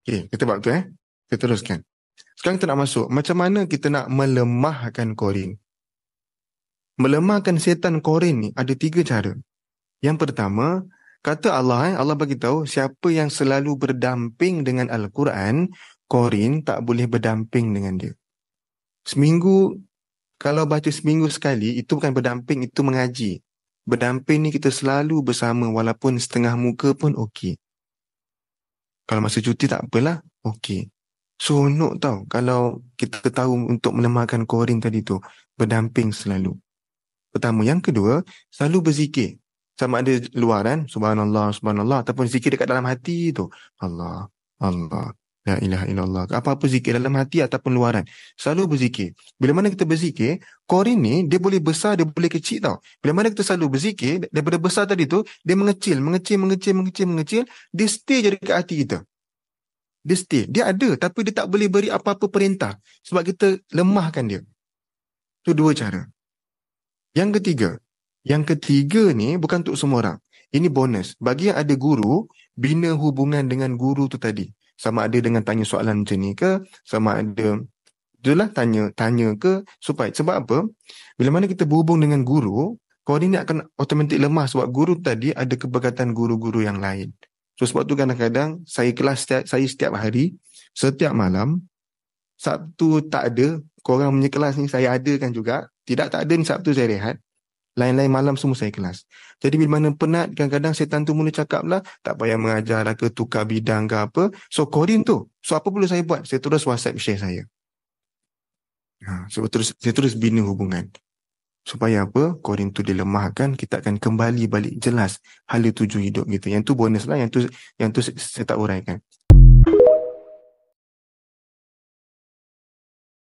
Okay, kita buat tu kita teruskan. Sekarang kita nak masuk, macam mana kita nak melemahkan Qorin? Melemahkan setan Qorin ni ada 3 cara. Yang pertama, kata Allah, Allah bagi tahu siapa yang selalu berdamping dengan Al-Quran, Qorin tak boleh berdamping dengan dia. Seminggu, kalau baca seminggu sekali, itu bukan berdamping, itu mengaji. Berdamping ni kita selalu bersama, walaupun setengah muka pun okey. Kalau masa cuti tak apalah, okey. Seronok tau kalau kita tahu untuk melemahkan Qorin tadi tu, berdamping selalu. Pertama. Yang kedua, selalu berzikir. Sama ada luaran, subhanallah, subhanallah, ataupun zikir dekat dalam hati tu. Allah, Allah, la ilaha illallah. Apa-apa zikir dalam hati ataupun luaran. Selalu berzikir. Bila mana kita berzikir, Qorin ni, dia boleh besar, dia boleh kecil tau. Bila mana kita selalu berzikir, daripada besar tadi tu, dia mengecil, dia stay je dekat hati kita. Dia stay. Dia ada, tapi dia tak boleh beri apa-apa perintah. Sebab kita lemahkan dia. Itu 2 cara. Yang ketiga ni bukan untuk semua orang. Ini bonus. Bagi yang ada guru, bina hubungan dengan guru tu tadi. Sama ada dengan tanya soalan macam ni ke, sama ada itulah tanya ke, supaya sebab apa? Bila mana kita berhubung dengan guru, Qorin ni akan automatik lemah sebab guru tadi ada keberkatan guru-guru yang lain. So sebab tu kadang-kadang saya kelas setiap hari, setiap malam. Sabtu tak ada, korang punya kelas ni saya adakan juga. Tak ada ni Sabtu saya rehat. Lain-lain malam semua saya kelas. Jadi bila mana penat, kadang-kadang setan tu mula cakap lah, tak payah mengajar lah ke, tukar bidang ke apa. So Qorin tu, so apa perlu saya buat? Saya terus WhatsApp share saya. Saya terus bina hubungan. Supaya apa? Qorin tu dilemahkan, kita akan kembali balik jelas hala tuju hidup kita. Yang tu bonus lah, yang tu saya tak uraikan.